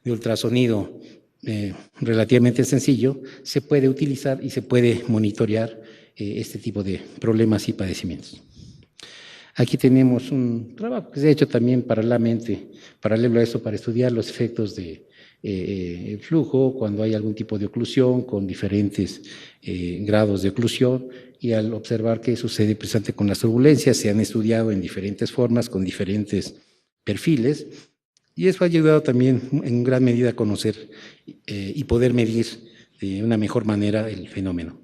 de ultrasonido relativamente sencillo, se puede utilizar y se puede monitorear este tipo de problemas y padecimientos. Aquí tenemos un trabajo que se ha hecho también paralelo a eso, para estudiar los efectos de flujo cuando hay algún tipo de oclusión con diferentes grados de oclusión, y al observar qué sucede precisamente con las turbulencias, se han estudiado en diferentes formas, con diferentes perfiles, y eso ha ayudado también en gran medida a conocer y poder medir de una mejor manera el fenómeno.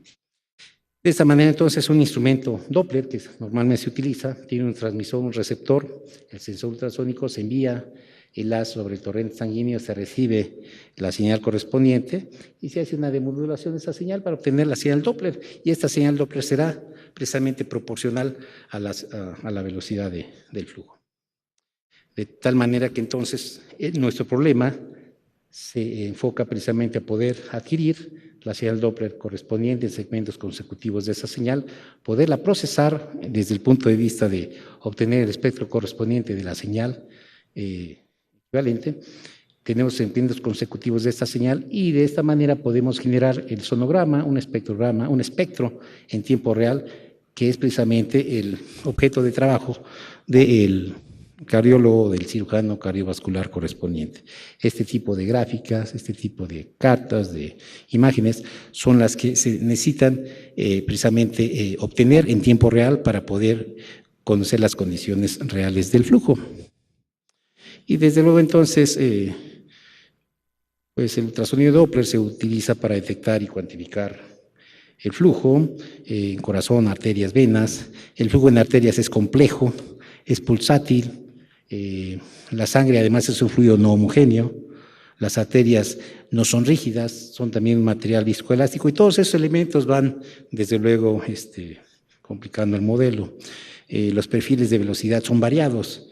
De esta manera, entonces, un instrumento Doppler, que normalmente se utiliza, tiene un transmisor, un receptor, el sensor ultrasónico se envía el haz sobre el torrente sanguíneo, se recibe la señal correspondiente y se hace una demodulación de esa señal para obtener la señal Doppler, y esta señal Doppler será precisamente proporcional a la velocidad del flujo. De tal manera que entonces nuestro problema se enfoca precisamente a poder adquirir la señal Doppler correspondiente en segmentos consecutivos de esa señal, poderla procesar desde el punto de vista de obtener el espectro correspondiente de la señal equivalente. Tenemos segmentos consecutivos de esta señal y de esta manera podemos generar el sonograma, un espectrograma, un espectro en tiempo real, que es precisamente el objeto de trabajo del cardiólogo, del cirujano cardiovascular correspondiente. Este tipo de gráficas, este tipo de cartas, de imágenes, son las que se necesitan precisamente obtener en tiempo real para poder conocer las condiciones reales del flujo. Y desde luego entonces, pues el ultrasonido Doppler se utiliza para detectar y cuantificar el flujo en corazón, arterias, venas. El flujo en arterias es complejo, es pulsátil. La sangre además es un fluido no homogéneo, las arterias no son rígidas, son también un material viscoelástico, y todos esos elementos van desde luego complicando el modelo. Los perfiles de velocidad son variados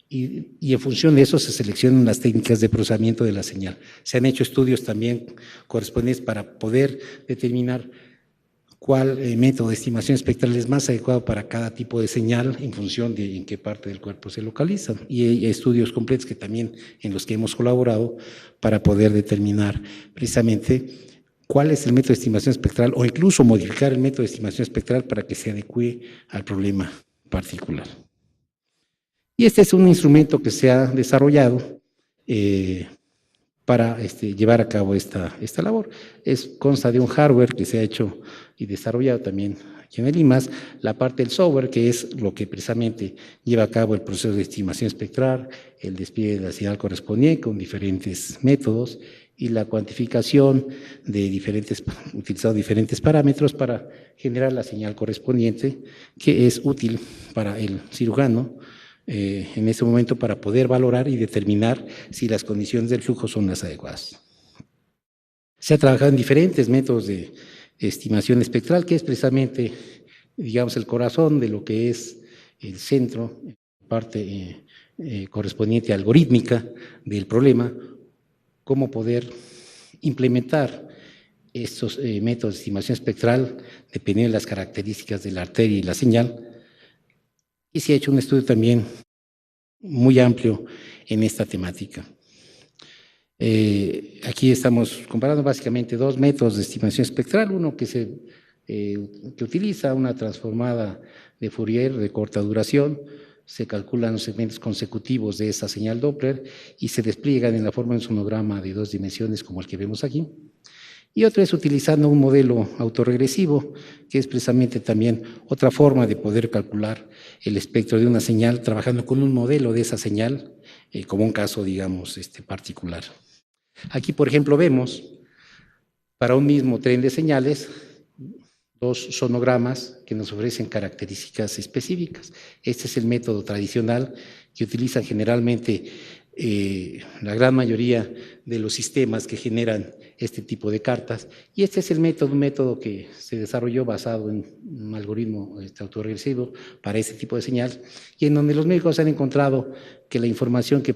y en función de eso se seleccionan las técnicas de procesamiento de la señal. Se han hecho estudios también correspondientes para poder determinar cuál método de estimación espectral es más adecuado para cada tipo de señal en función de en qué parte del cuerpo se localizan. Y hay estudios completos que también en los que hemos colaborado para poder determinar precisamente cuál es el método de estimación espectral, o incluso modificar el método de estimación espectral para que se adecue al problema particular. Y este es un instrumento que se ha desarrollado para llevar a cabo esta labor. Consta de un hardware que se ha hecho y desarrollado también aquí en el IMAS, la parte del software, que es lo que precisamente lleva a cabo el proceso de estimación espectral, el despliegue de la señal correspondiente con diferentes métodos y la cuantificación de utilizando diferentes parámetros para generar la señal correspondiente, que es útil para el cirujano en ese momento para poder valorar y determinar si las condiciones del flujo son las adecuadas. Se ha trabajado en diferentes métodos de estimación espectral, que es precisamente, digamos, el corazón de lo que es el centro, parte correspondiente algorítmica del problema, cómo poder implementar estos métodos de estimación espectral dependiendo de las características de la arteria y la señal. Y se ha hecho un estudio también muy amplio en esta temática. Aquí estamos comparando básicamente dos métodos de estimación espectral, uno que utiliza una transformada de Fourier de corta duración, se calculan los segmentos consecutivos de esa señal Doppler y se despliegan en la forma de un sonograma de 2 dimensiones como el que vemos aquí. Y otra es utilizando un modelo autorregresivo, que es precisamente también otra forma de poder calcular el espectro de una señal, trabajando con un modelo de esa señal, como un caso, digamos, particular. Aquí, por ejemplo, vemos para un mismo tren de señales dos sonogramas que nos ofrecen características específicas. Este es el método tradicional que utilizan generalmente la gran mayoría de los sistemas que generan este tipo de cartas, y este es un método que se desarrolló basado en un algoritmo autorregresivo para este tipo de señal, y en donde los médicos han encontrado que la información que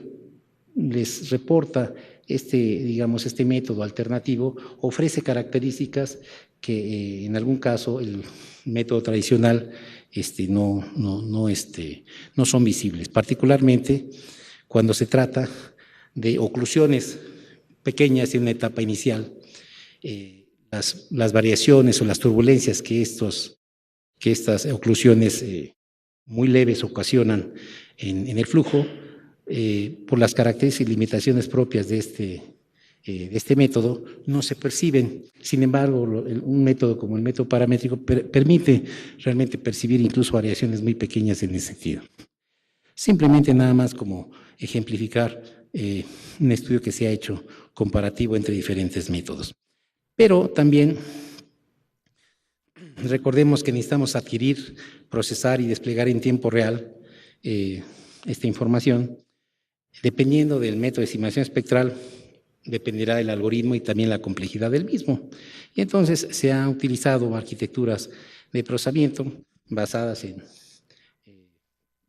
les reporta digamos, este método alternativo ofrece características que en algún caso el método tradicional no son visibles, particularmente cuando se trata de oclusiones pequeñas en una etapa inicial, las variaciones o las turbulencias que estas oclusiones muy leves ocasionan en el flujo, por las características y limitaciones propias de este método, no se perciben. Sin embargo, un método como el método paramétrico permite realmente percibir incluso variaciones muy pequeñas en ese sentido. Simplemente nada más como ejemplificar un estudio que se ha hecho comparativo entre diferentes métodos. Pero también recordemos que necesitamos adquirir, procesar y desplegar en tiempo real esta información. Dependiendo del método de estimación espectral, dependerá del algoritmo y también la complejidad del mismo. Y entonces se han utilizado arquitecturas de procesamiento basadas en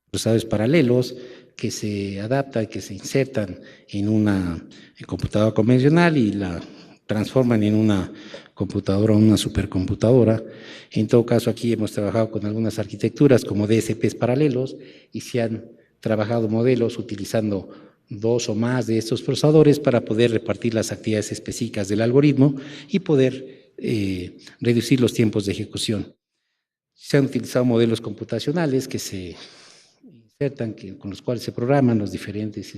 procesadores paralelos que se adaptan, que se insertan en una computadora convencional y la transforman en una computadora o una supercomputadora. En todo caso, aquí hemos trabajado con algunas arquitecturas como DSPs paralelos y se han trabajado modelos utilizando 2 o más de estos procesadores para poder repartir las actividades específicas del algoritmo y poder reducir los tiempos de ejecución. Se han utilizado modelos computacionales que se insertan, con los cuales se programan los diferentes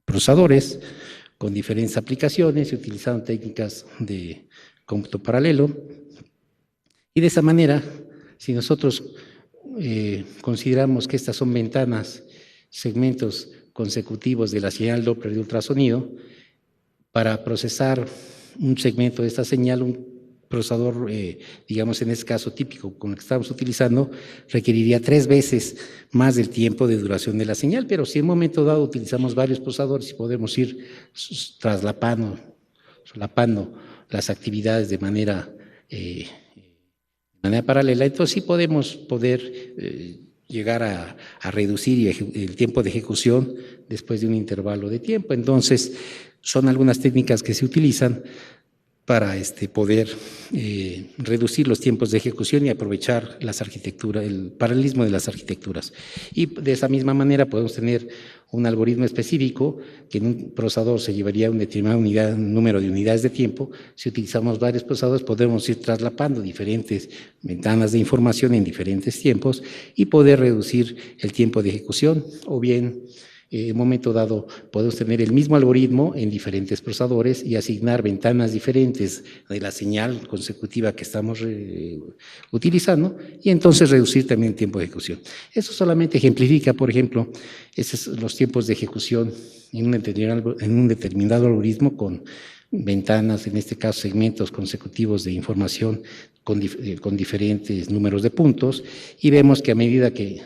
procesadores con diferentes aplicaciones y utilizando técnicas de cómputo paralelo. Y de esa manera, si nosotros consideramos que estas son ventanas, segmentos consecutivos de la señal Doppler de ultrasonido, para procesar un segmento de esta señal, un procesador, digamos en este caso típico con el que estamos utilizando, requeriría 3 veces más del tiempo de duración de la señal, pero si en un momento dado utilizamos varios procesadores y podemos ir solapando las actividades de manera paralela, entonces sí podemos llegar a reducir el tiempo de ejecución después de un intervalo de tiempo. Entonces, son algunas técnicas que se utilizan para poder reducir los tiempos de ejecución y aprovechar las arquitecturas, el paralelismo de las arquitecturas. Y de esa misma manera podemos tener un algoritmo específico que en un procesador se llevaría un determinado número de unidades de tiempo. Si utilizamos varios procesadores podemos ir traslapando diferentes ventanas de información en diferentes tiempos y poder reducir el tiempo de ejecución, o bien en un momento dado podemos tener el mismo algoritmo en diferentes procesadores y asignar ventanas diferentes de la señal consecutiva que estamos utilizando y entonces reducir también el tiempo de ejecución. Eso solamente ejemplifica, por ejemplo, los tiempos de ejecución en un determinado algoritmo con ventanas, en este caso segmentos consecutivos de información con diferentes números de puntos, y vemos que a medida que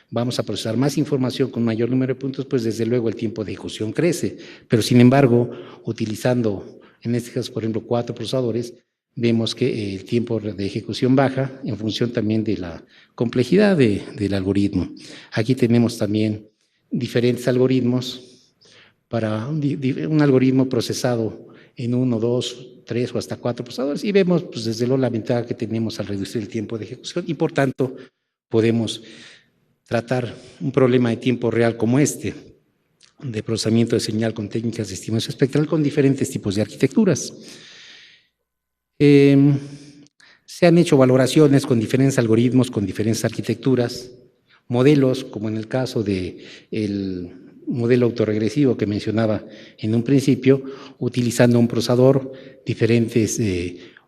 vamos a procesar más información con mayor número de puntos, pues desde luego el tiempo de ejecución crece. Pero sin embargo, utilizando, en este caso, por ejemplo, 4 procesadores, vemos que el tiempo de ejecución baja en función también de la complejidad del algoritmo. Aquí tenemos también diferentes algoritmos para un algoritmo procesado en 1, 2, 3 o hasta 4 procesadores y vemos pues desde luego la ventaja que tenemos al reducir el tiempo de ejecución y por tanto podemos tratar un problema de tiempo real como de procesamiento de señal con técnicas de estimación espectral con diferentes tipos de arquitecturas. Se han hecho valoraciones con diferentes algoritmos, con diferentes arquitecturas, modelos, como en el caso del modelo autorregresivo que mencionaba en un principio, utilizando un procesador, diferentes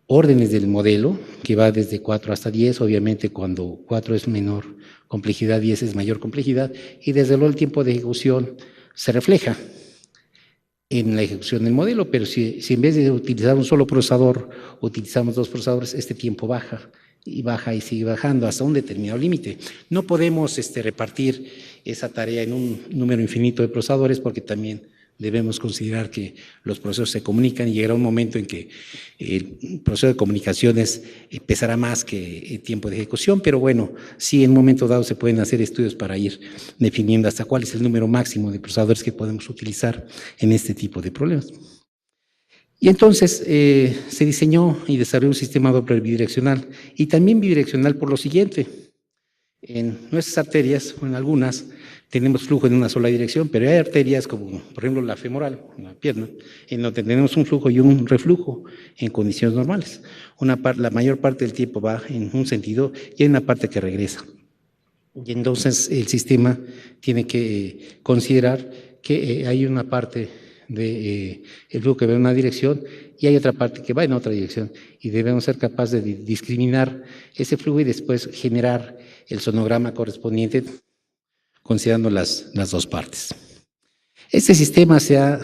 órdenes del modelo, que va desde 4 hasta 10, obviamente cuando 4 es menor complejidad, 10 es mayor complejidad, y desde luego el tiempo de ejecución se refleja en la ejecución del modelo, pero si en vez de utilizar un solo procesador, utilizamos 2 procesadores, este tiempo baja y sigue bajando hasta un determinado límite. No podemos repartir esa tarea en un número infinito de procesadores porque también debemos considerar que los procesos se comunican y llegará un momento en que el proceso de comunicaciones pesará más que el tiempo de ejecución, pero bueno, sí en un momento dado se pueden hacer estudios para ir definiendo hasta cuál es el número máximo de procesadores que podemos utilizar en este tipo de problemas. Y entonces se diseñó y desarrolló un sistema Doppler bidireccional y también bidireccional por lo siguiente. En nuestras arterias, o en algunas, tenemos flujo en una sola dirección, pero hay arterias como, por ejemplo, la femoral, la pierna, en donde tenemos un flujo y un reflujo en condiciones normales. La mayor parte del tiempo va en un sentido y hay una parte que regresa. Y entonces el sistema tiene que considerar que hay una parte del flujo que va en una dirección y hay otra parte que va en otra dirección, y debemos ser capaces de discriminar ese flujo y después generar el sonograma correspondiente considerando las dos partes. Este sistema se ha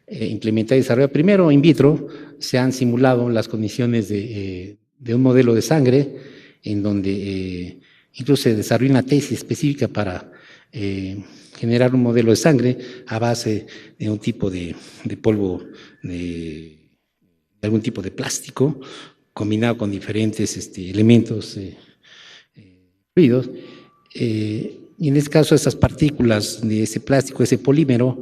implementado y desarrollado primero in vitro. Se han simulado las condiciones de un modelo de sangre en donde incluso se desarrolló una tesis específica para generar un modelo de sangre a base de un tipo de polvo de algún tipo de plástico combinado con diferentes elementos fluidos. Y en este caso, esas partículas de ese plástico, ese polímero,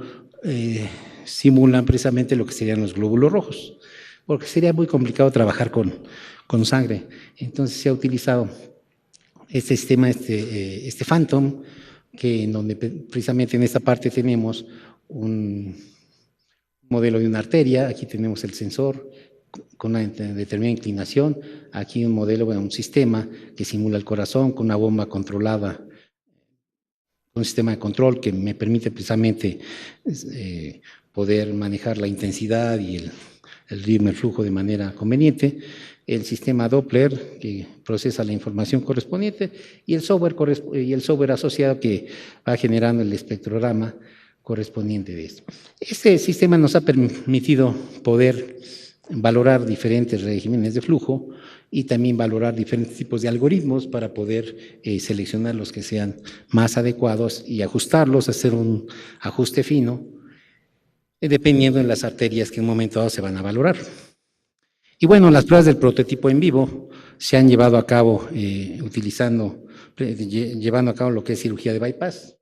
simulan precisamente lo que serían los glóbulos rojos, porque sería muy complicado trabajar con sangre. Entonces se ha utilizado este sistema, este Phantom, que en donde precisamente en esta parte tenemos un modelo de una arteria, aquí tenemos el sensor con una determinada inclinación, aquí un modelo, un sistema que simula el corazón con una bomba controlada, un sistema de control que me permite precisamente poder manejar la intensidad y el ritmo, el flujo de manera conveniente, el sistema Doppler que procesa la información correspondiente y el software asociado que va generando el espectrograma correspondiente de esto. Este sistema nos ha permitido poder valorar diferentes regímenes de flujo y también valorar diferentes tipos de algoritmos para poder seleccionar los que sean más adecuados y ajustarlos, hacer un ajuste fino, dependiendo de las arterias que en un momento dado se van a valorar. Y bueno, las pruebas del prototipo en vivo se han llevado a cabo llevando a cabo lo que es cirugía de bypass.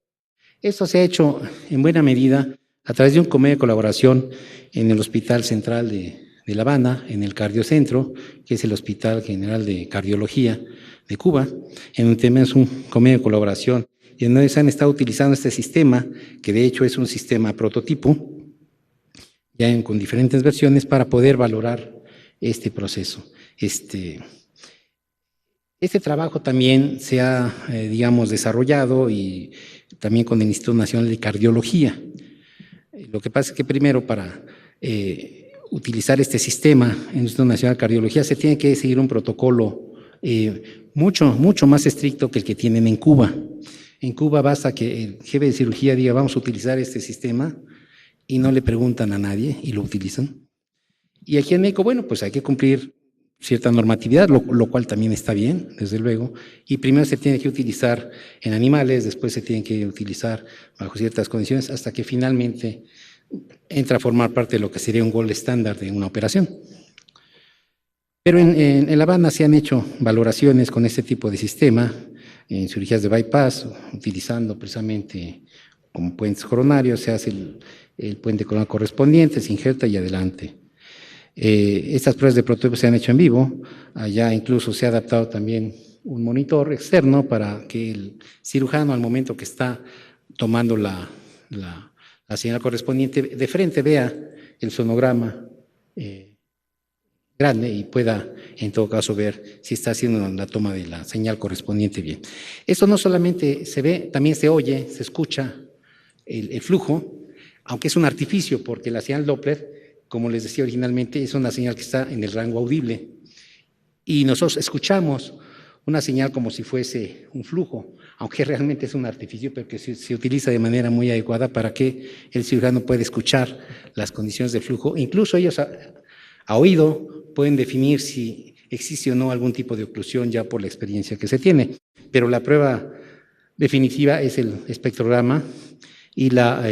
Esto se ha hecho en buena medida a través de un convenio de colaboración en el Hospital Central de La Habana, en el Cardiocentro, que es el Hospital General de Cardiología de Cuba, en donde tenemos un convenio de colaboración y en donde se han estado utilizando este sistema, que de hecho es un sistema prototipo, ya con diferentes versiones, para poder valorar este proceso. Este trabajo también se ha, desarrollado y también con el Instituto Nacional de Cardiología. Lo que pasa es que primero para utilizar este sistema en el Instituto Nacional de Cardiología se tiene que seguir un protocolo mucho más estricto que el que tienen en Cuba. En Cuba basta que el jefe de cirugía diga vamos a utilizar este sistema y no le preguntan a nadie y lo utilizan. Y aquí en México, bueno, pues hay que cumplir cierta normatividad, lo cual también está bien, desde luego, y primero se tiene que utilizar en animales, después se tiene que utilizar bajo ciertas condiciones, hasta que finalmente entra a formar parte de lo que sería un gold estándar de una operación. Pero en La Habana se han hecho valoraciones con este tipo de sistema, en cirugías de bypass, utilizando precisamente como puentes coronarios, se hace el puente coronario correspondiente, se injerta y adelante. Estas pruebas de prototipo se han hecho en vivo, allá incluso se ha adaptado también un monitor externo para que el cirujano al momento que está tomando la señal correspondiente de frente vea el sonograma grande y pueda en todo caso ver si está haciendo la toma de la señal correspondiente bien. Esto no solamente se ve, también se oye, se escucha el flujo, aunque es un artificio porque la señal Doppler, como les decía originalmente, es una señal que está en el rango audible y nosotros escuchamos una señal como si fuese un flujo, aunque realmente es un artificio, pero que se utiliza de manera muy adecuada para que el cirujano pueda escuchar las condiciones de flujo. Incluso ellos a oído pueden definir si existe o no algún tipo de oclusión ya por la experiencia que se tiene, pero la prueba definitiva es el espectrograma y la